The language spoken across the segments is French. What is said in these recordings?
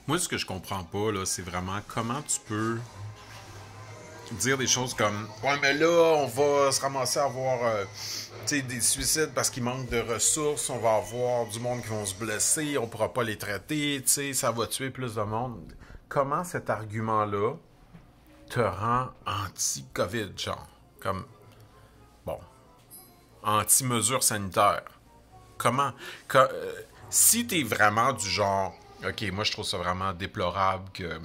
Moi, ce que je comprends pas, là, c'est vraiment comment tu peux dire des choses comme ouais, mais là, on va se ramasser à avoir des suicides parce qu'il manque de ressources, on va avoir du monde qui vont se blesser, on pourra pas les traiter, ça va tuer plus de monde. Comment cet argument-là te rend anti-COVID, genre? Comme, bon, anti-mesures sanitaires. Comment? Si t'es vraiment du genre, ok, moi je trouve ça vraiment déplorable que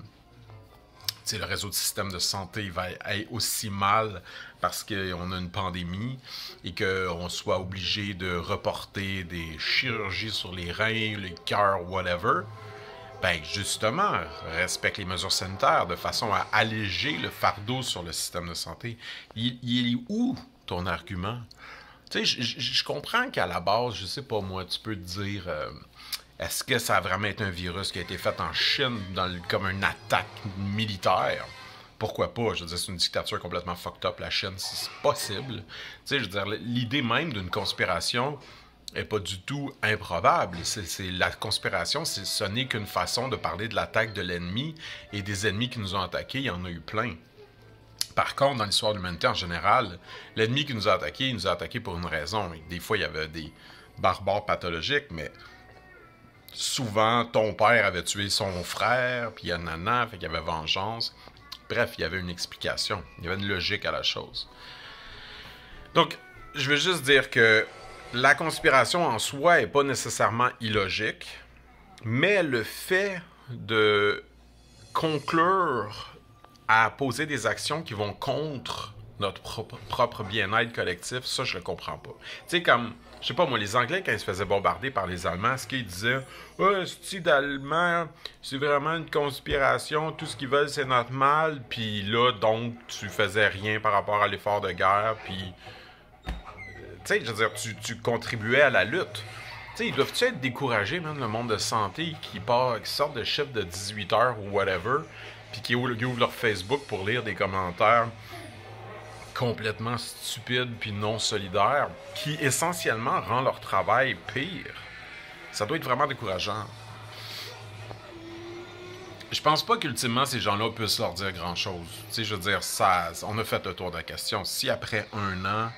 le réseau de système de santé va aller aussi mal parce qu'on a une pandémie et qu'on soit obligé de reporter des chirurgies sur les reins, les cœurs, whatever, ben justement, respecte les mesures sanitaires de façon à alléger le fardeau sur le système de santé. Il est où ton argument? Tu sais, je comprends qu'à la base, je sais pas moi, tu peux te dire... est-ce que ça a vraiment été un virus qui a été fait en Chine comme une attaque militaire? Pourquoi pas? Je veux dire, c'est une dictature complètement fucked up, la Chine, c'est possible. Tu sais, je veux dire, l'idée même d'une conspiration est pas du tout improbable. La conspiration, ce n'est qu'une façon de parler de l'attaque de l'ennemi et des ennemis qui nous ont attaqués, il y en a eu plein. Par contre, dans l'histoire de l'humanité en général, l'ennemi qui nous a attaqués, il nous a attaqués pour une raison. Et des fois, il y avait des barbares pathologiques, mais souvent, ton père avait tué son frère, puis il y a nana, fait qu'il y avait vengeance. Bref, il y avait une explication. Il y avait une logique à la chose. Donc, je veux juste dire que la conspiration en soi n'est pas nécessairement illogique, mais le fait de conclure à poser des actions qui vont contre notre propre bien-être collectif, ça, je le comprends pas. Tu sais, comme... Je sais pas, moi, les Anglais, quand ils se faisaient bombarder par les Allemands, ce qu'ils disaient « Ah, c'est d'Allemand, c'est vraiment une conspiration, tout ce qu'ils veulent, c'est notre mal. » Puis là, donc, tu faisais rien par rapport à l'effort de guerre, puis... Tu sais, je veux dire, tu contribuais à la lutte. Tu sais, ils doivent-tu être découragés, même, le monde de santé, qui sortent de chiffres de 18 heures ou whatever, puis qui ouvrent leur Facebook pour lire des commentaires complètement stupides puis non solidaires, qui essentiellement rend leur travail pire. Ça doit être vraiment décourageant. Je pense pas qu'ultimement ces gens-là puissent leur dire grand-chose. Tu sais, je veux dire, on a fait le tour de la question. Si après 1 an,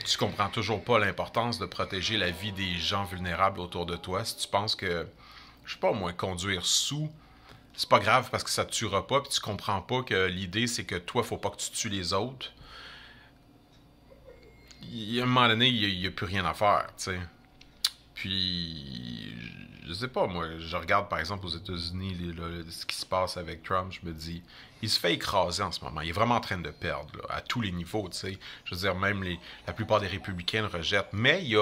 tu comprends toujours pas l'importance de protéger la vie des gens vulnérables autour de toi, si tu penses que, je sais pas moi, conduire sous, c'est pas grave parce que ça te tuera pas, puis tu comprends pas que l'idée c'est que toi, faut pas que tu tues les autres, à un moment donné, il n'y a plus rien à faire, tu sais. Puis, je sais pas, moi, je regarde par exemple aux États-Unis ce qui se passe avec Trump, je me dis, il se fait écraser en ce moment. Il est vraiment en train de perdre, là, à tous les niveaux, tu sais. Je veux dire, même la plupart des républicains le rejettent. Mais il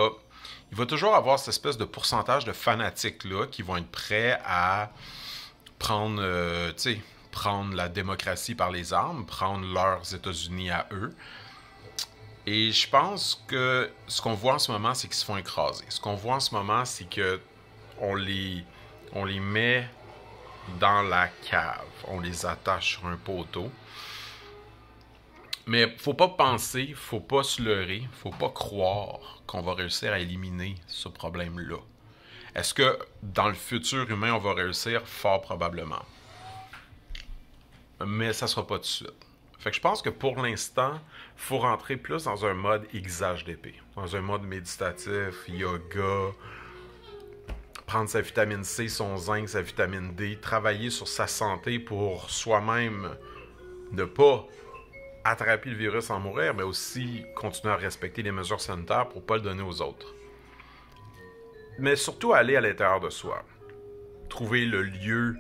va toujours avoir cette espèce de pourcentage de fanatiques-là qui vont être prêts à prendre, prendre la démocratie par les armes, prendre leurs États-Unis à eux. Et je pense que ce qu'on voit en ce moment, c'est qu'ils se font écraser. Ce qu'on voit en ce moment, c'est que on les met dans la cave. On les attache sur un poteau. Mais faut pas penser, faut pas se leurrer, faut pas croire qu'on va réussir à éliminer ce problème-là. Est-ce que dans le futur humain, on va réussir? Fort probablement. Mais ça sera pas tout de suite. Fait que je pense que pour l'instant, il faut rentrer plus dans un mode aiguisage d'épée. Dans un mode méditatif, yoga, prendre sa vitamine C, son zinc, sa vitamine D, travailler sur sa santé pour soi-même ne pas attraper le virus sans mourir, mais aussi continuer à respecter les mesures sanitaires pour ne pas le donner aux autres. Mais surtout aller à l'intérieur de soi. Trouver le lieu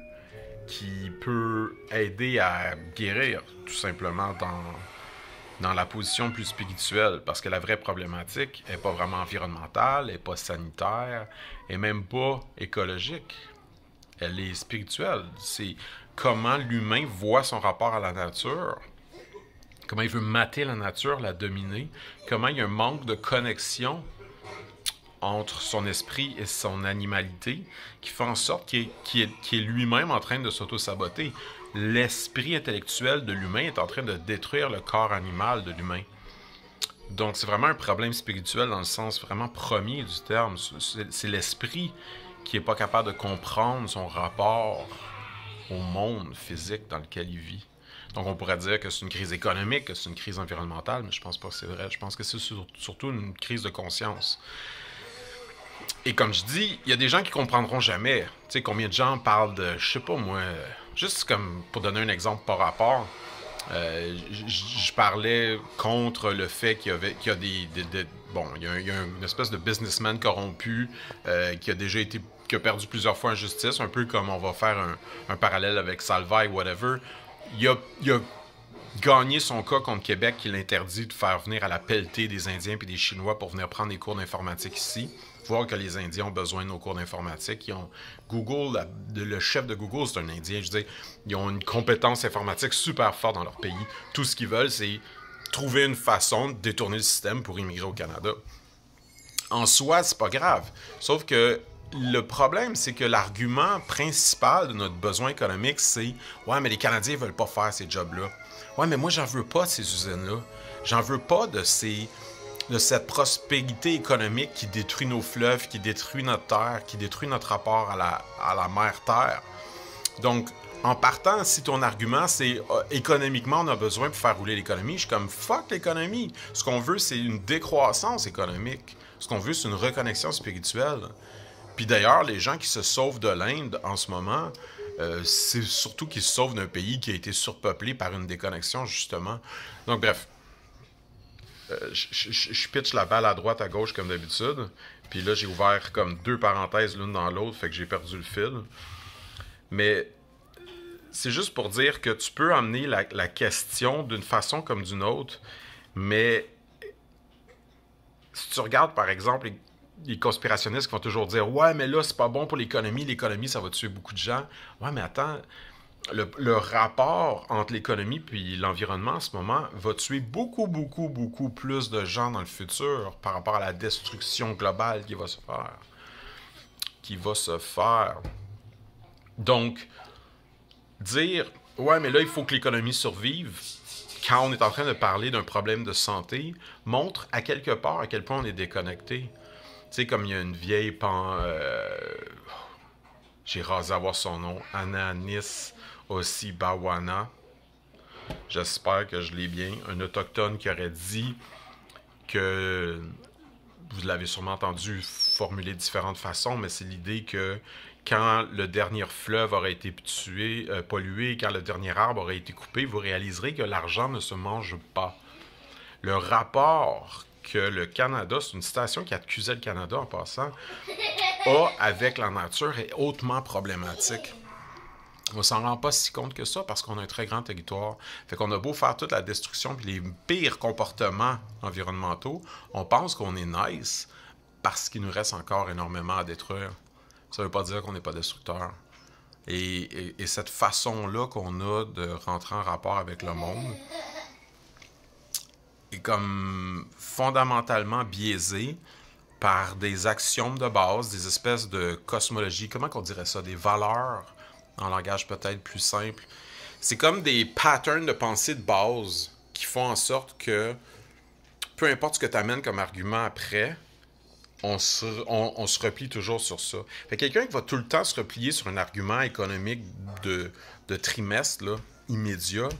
qui peut aider à guérir, tout simplement, dans la position plus spirituelle. Parce que la vraie problématique n'est pas vraiment environnementale, elle n'est pas sanitaire, et même pas écologique. Elle est spirituelle. C'est comment l'humain voit son rapport à la nature, comment il veut mater la nature, la dominer, comment il y a un manque de connexion entre son esprit et son animalité, qui fait en sorte qu'il est lui-même en train de s'auto-saboter. L'esprit intellectuel de l'humain est en train de détruire le corps animal de l'humain. Donc, c'est vraiment un problème spirituel dans le sens vraiment premier du terme. C'est l'esprit qui n'est pas capable de comprendre son rapport au monde physique dans lequel il vit. Donc, on pourrait dire que c'est une crise économique, que c'est une crise environnementale, mais je pense pas que c'est vrai. Je pense que c'est surtout une crise de conscience. Et comme je dis, il y a des gens qui comprendront jamais. Tu sais, combien de gens parlent de, je sais pas moi, juste comme pour donner un exemple par rapport, je parlais contre le fait qu'il y a bon, il y a une espèce de businessman corrompu qui a déjà été, qui a perdu plusieurs fois en justice, un peu comme on va faire un parallèle avec Salvaille, whatever. Il a gagné son cas contre Québec qui l'interdit de faire venir à la pelletée des Indiens et des Chinois pour venir prendre des cours d'informatique ici. Voir que les Indiens ont besoin de nos cours d'informatique. Ils ont Google, le chef de Google, c'est un Indien. Je veux dire, ils ont une compétence informatique super forte dans leur pays. Tout ce qu'ils veulent, c'est trouver une façon de détourner le système pour immigrer au Canada. En soi, c'est pas grave. Sauf que le problème, c'est que l'argument principal de notre besoin économique, c'est « Ouais, mais les Canadiens veulent pas faire ces jobs-là. Ouais, mais moi, j'en veux pas de ces usines-là. J'en veux pas de cette prospérité économique qui détruit nos fleuves, qui détruit notre terre, qui détruit notre rapport à la mère-terre. » Donc, en partant, si ton argument, c'est économiquement, on a besoin pour faire rouler l'économie, je suis comme fuck l'économie. Ce qu'on veut, c'est une décroissance économique. Ce qu'on veut, c'est une reconnexion spirituelle. Puis d'ailleurs, les gens qui se sauvent de l'Inde en ce moment, c'est surtout qu'ils se sauvent d'un pays qui a été surpeuplé par une déconnexion, justement. Donc, bref. Je pitch la balle à droite, à gauche, comme d'habitude. Puis là, j'ai ouvert comme 2 parenthèses l'une dans l'autre, fait que j'ai perdu le fil. Mais c'est juste pour dire que tu peux amener la question d'une façon comme d'une autre, mais si tu regardes, par exemple, les conspirationnistes qui vont toujours dire « Ouais, mais là, c'est pas bon pour l'économie, ça va tuer beaucoup de gens. » Ouais, mais attends, le rapport entre l'économie et l'environnement en ce moment va tuer beaucoup, beaucoup, beaucoup plus de gens dans le futur par rapport à la destruction globale qui va se faire. Donc, dire « Ouais, mais là, il faut que l'économie survive », quand on est en train de parler d'un problème de santé, montre à quelque part à quel point on est déconnecté. Tu sais, comme il y a une vieille j'ai rasé à voir son nom, Ananis Osibawana. J'espère que je l'ai bien. Un autochtone qui aurait dit que, vous l'avez sûrement entendu formuler de différentes façons, mais c'est l'idée que quand le dernier fleuve aurait été pollué, quand le dernier arbre aurait été coupé, vous réaliserez que l'argent ne se mange pas. Le rapport que le Canada, c'est une citation qui accusait le Canada en passant, a avec la nature est hautement problématique. On s'en rend pas si compte que ça parce qu'on a un très grand territoire. Fait qu'on a beau faire toute la destruction et les pires comportements environnementaux, on pense qu'on est nice parce qu'il nous reste encore énormément à détruire. Ça veut pas dire qu'on n'est pas destructeur. Et cette façon-là qu'on a de rentrer en rapport avec le monde est comme fondamentalement biaisée par des axiomes de base, des espèces de cosmologie, comment qu'on dirait ça, des valeurs en langage peut-être plus simple. C'est comme des patterns de pensée de base qui font en sorte que peu importe ce que tu amènes comme argument après, on se replie toujours sur ça. Fait que quelqu'un qui va tout le temps se replier sur un argument économique de trimestre, là, immédiat,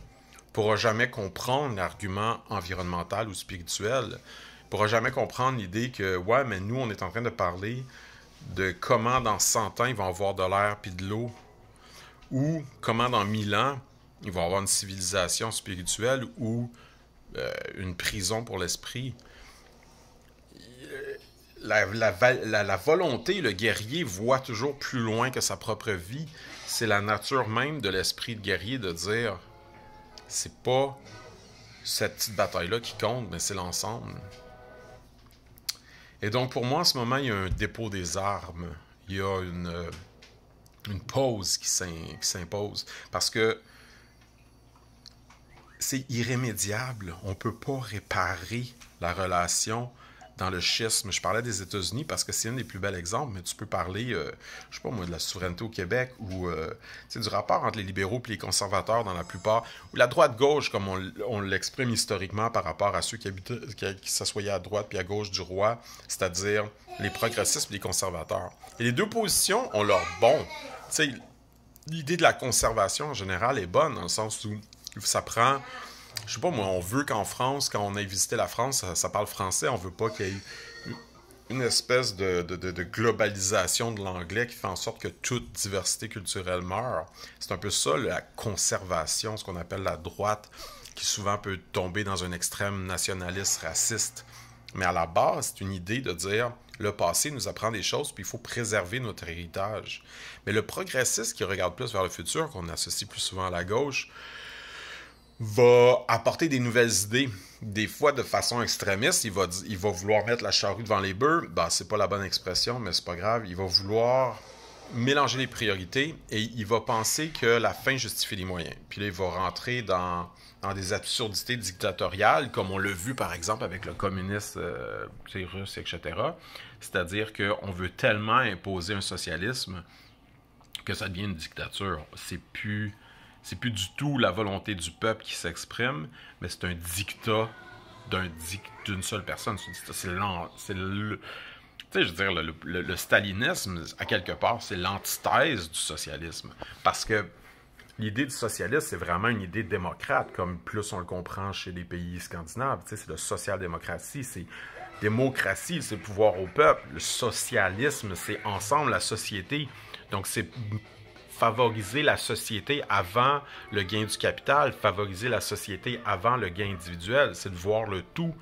pourra jamais comprendre l'argument environnemental ou spirituel, pourra jamais comprendre l'idée que, ouais, mais nous, on est en train de parler de comment dans 100 ans, ils vont avoir de l'air puis de l'eau, ou comment dans 1000 ans, ils vont avoir une civilisation spirituelle ou une prison pour l'esprit. La volonté, le guerrier voit toujours plus loin que sa propre vie. C'est la nature même de l'esprit de guerrier de dire c'est pas cette petite bataille-là qui compte, mais c'est l'ensemble. Et donc pour moi en ce moment, il y a un dépôt des armes. Il y a une pause qui s'impose. Parce que c'est irrémédiable. On ne peut pas réparer la relation dans le schisme. Je parlais des États-Unis parce que c'est un des plus bels exemples, mais tu peux parler, je sais pas moi, de la souveraineté au Québec ou du rapport entre les libéraux et les conservateurs dans la plupart, ou la droite-gauche, comme on l'exprime historiquement par rapport à ceux qui s'assoyaient à droite puis à gauche du roi, c'est-à-dire les progressistes et les conservateurs. Et les deux positions ont leur bon. Tu sais, l'idée de la conservation en général est bonne, dans le sens où ça prend... Je sais pas, moi, on veut qu'en France, quand on aille visiter la France, ça parle français, on veut pas qu'il y ait une espèce de globalisation de l'anglais qui fait en sorte que toute diversité culturelle meurt. C'est un peu ça, la conservation, ce qu'on appelle la droite, qui souvent peut tomber dans un extrême nationaliste, raciste. Mais à la base, c'est une idée de dire, le passé nous apprend des choses, puis il faut préserver notre héritage. Mais le progressiste qui regarde plus vers le futur, qu'on associe plus souvent à la gauche, va apporter des nouvelles idées. Des fois, de façon extrémiste, il va vouloir mettre la charrue devant les bœufs. Ben, c'est pas la bonne expression, mais c'est pas grave. Il va vouloir mélanger les priorités et il va penser que la fin justifie les moyens. Puis là, il va rentrer dans des absurdités dictatoriales, comme on l'a vu, par exemple, avec le communiste russe, etc. C'est-à-dire qu'on veut tellement imposer un socialisme que ça devient une dictature. C'est plus du tout la volonté du peuple qui s'exprime, mais c'est un dictat d'une seule personne. C'est le... Tu sais, je veux dire, le stalinisme, à quelque part, c'est l'antithèse du socialisme. Parce que l'idée du socialisme, c'est vraiment une idée démocrate, comme plus on le comprend chez les pays scandinaves. Tu sais, c'est la social-démocratie, c'est démocratie, c'est le pouvoir au peuple. Le socialisme, c'est ensemble la société. Donc, c'est favoriser la société avant le gain du capital, favoriser la société avant le gain individuel. C'est de voir le tout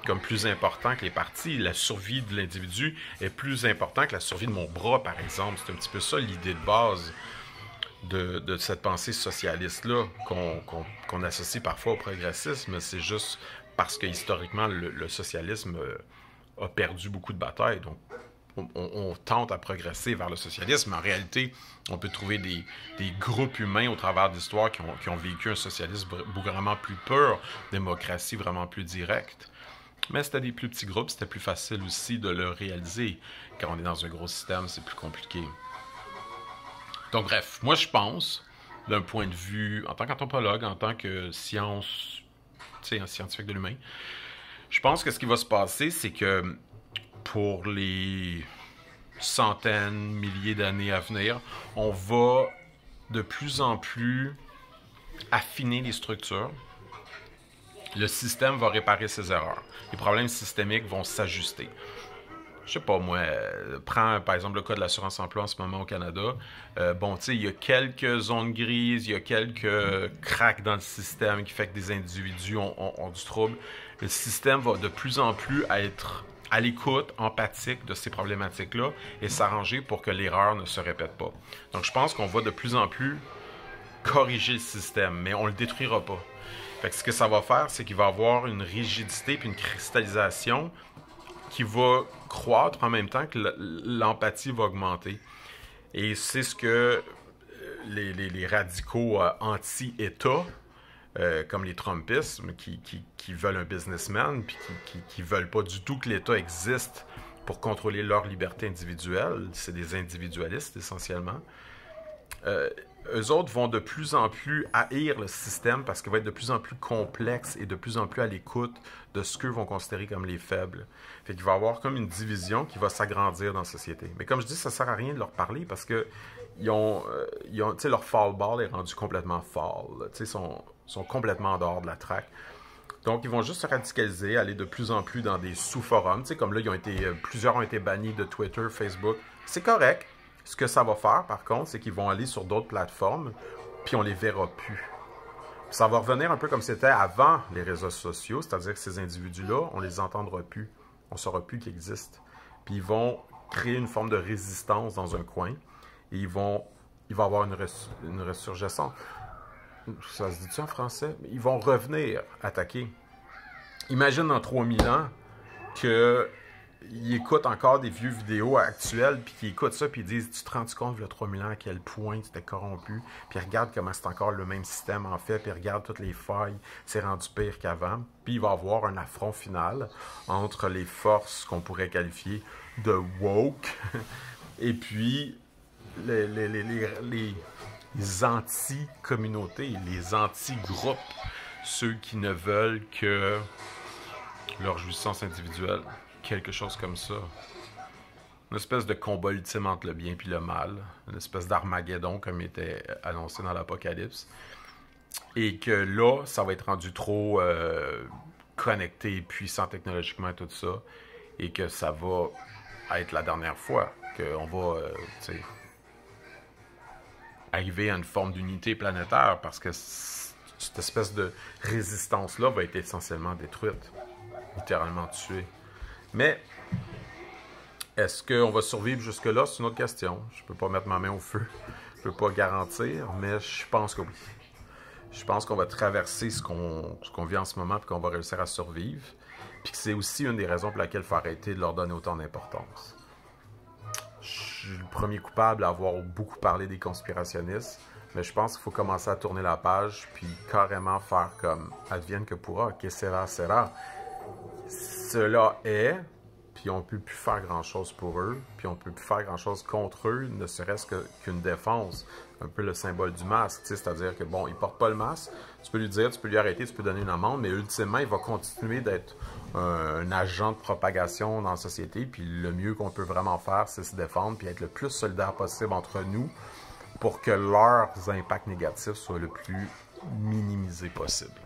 comme plus important que les partis. La survie de l'individu est plus importante que la survie de mon bras, par exemple. C'est un petit peu ça l'idée de base de cette pensée socialiste-là qu'on associe parfois au progressisme. C'est juste parce que historiquement, le socialisme a perdu beaucoup de batailles. Donc, on tente à progresser vers le socialisme. En réalité, on peut trouver des groupes humains au travers de l'histoire qui ont vécu un socialisme vraiment plus pur, démocratie vraiment plus directe. Mais c'était des plus petits groupes, c'était plus facile aussi de le réaliser. Quand on est dans un gros système, c'est plus compliqué. Donc bref, moi je pense, d'un point de vue, en tant qu'anthropologue, en tant que scientifique de l'humain, je pense que ce qui va se passer, c'est que pour les centaines, milliers d'années à venir, on va de plus en plus affiner les structures. Le système va réparer ses erreurs. Les problèmes systémiques vont s'ajuster. Je sais pas, moi, prends par exemple le cas de l'assurance-emploi en ce moment au Canada. Bon, tu sais, il y a quelques zones grises, il y a quelques cracks dans le système qui fait que des individus ont du trouble. Le système va de plus en plus être à l'écoute, empathique de ces problématiques-là et s'arranger pour que l'erreur ne se répète pas. Donc, je pense qu'on va de plus en plus corriger le système, mais on ne le détruira pas. Fait que ce que ça va faire, c'est qu'il va y avoir une rigidité puis une cristallisation qui va croître en même temps que l'empathie va augmenter. Et c'est ce que les radicaux anti-État, comme les Trumpistes, qui veulent un businessman, puis qui veulent pas du tout que l'État existe pour contrôler leur liberté individuelle. C'est des individualistes, essentiellement. Eux autres vont de plus en plus haïr le système parce qu'il va être de plus en plus complexe et de plus en plus à l'écoute de ce qu'eux vont considérer comme les faibles. Fait qu'il va y avoir comme une division qui va s'agrandir dans la société. Mais comme je dis, ça sert à rien de leur parler parce que leur fall ball est rendu complètement fall. Ils sont complètement en dehors de la traque. Donc, ils vont juste se radicaliser, aller de plus en plus dans des sous-forums. Comme là, plusieurs ont été bannis de Twitter, Facebook. C'est correct. Ce que ça va faire, par contre, c'est qu'ils vont aller sur d'autres plateformes, puis on les verra plus. Ça va revenir un peu comme c'était avant les réseaux sociaux, c'est-à-dire que ces individus-là, on les entendra plus. On ne saura plus qu'ils existent. Puis ils vont créer une forme de résistance dans un coin, et il va y avoir une résurgescence. Ça se dit-tu en français? Ils vont revenir attaquer. Imagine dans 3000 ans que ils écoutent encore des vieux vidéos actuels, puis qu'ils écoutent ça, puis ils disent, tu te rends compte, il y a 3000 ans, à quel point tu t'es corrompu, puis regarde comment c'est encore le même système en fait, puis regarde toutes les failles, c'est rendu pire qu'avant. Puis il va y avoir un affront final entre les forces qu'on pourrait qualifier de woke, et puis les anti-communautés, les anti-groupes, ceux qui ne veulent que leur jouissance individuelle, quelque chose comme ça. Une espèce de combat ultime entre le bien et le mal, une espèce d'Armageddon comme était annoncé dans l'Apocalypse. Et que là, ça va être rendu trop connecté, puissant technologiquement et tout ça, et que ça va être la dernière fois qu'on va arriver à une forme d'unité planétaire, parce que cette espèce de résistance-là va être essentiellement détruite, littéralement tuée. Mais est-ce qu'on va survivre jusque-là? C'est une autre question. Je ne peux pas mettre ma main au feu. Je ne peux pas garantir, mais je pense que oui. Je pense qu'on va traverser ce qu'on vit en ce moment et qu'on va réussir à survivre. Puis que c'est aussi une des raisons pour laquelle il faut arrêter de leur donner autant d'importance. Je suis le premier coupable à avoir beaucoup parlé des conspirationnistes, mais je pense qu'il faut commencer à tourner la page puis carrément faire comme advienne que pourra, que sera, sera. Cela est, puis on ne peut plus faire grand-chose pour eux, puis on ne peut plus faire grand-chose contre eux, ne serait-ce qu'une défense. Un peu le symbole du masque, c'est-à-dire que, bon, il ne porte pas le masque, tu peux lui dire, tu peux lui arrêter, tu peux donner une amende, mais ultimement, il va continuer d'être un agent de propagation dans la société, puis le mieux qu'on peut vraiment faire, c'est se défendre, puis être le plus solidaire possible entre nous pour que leurs impacts négatifs soient le plus minimisés possible.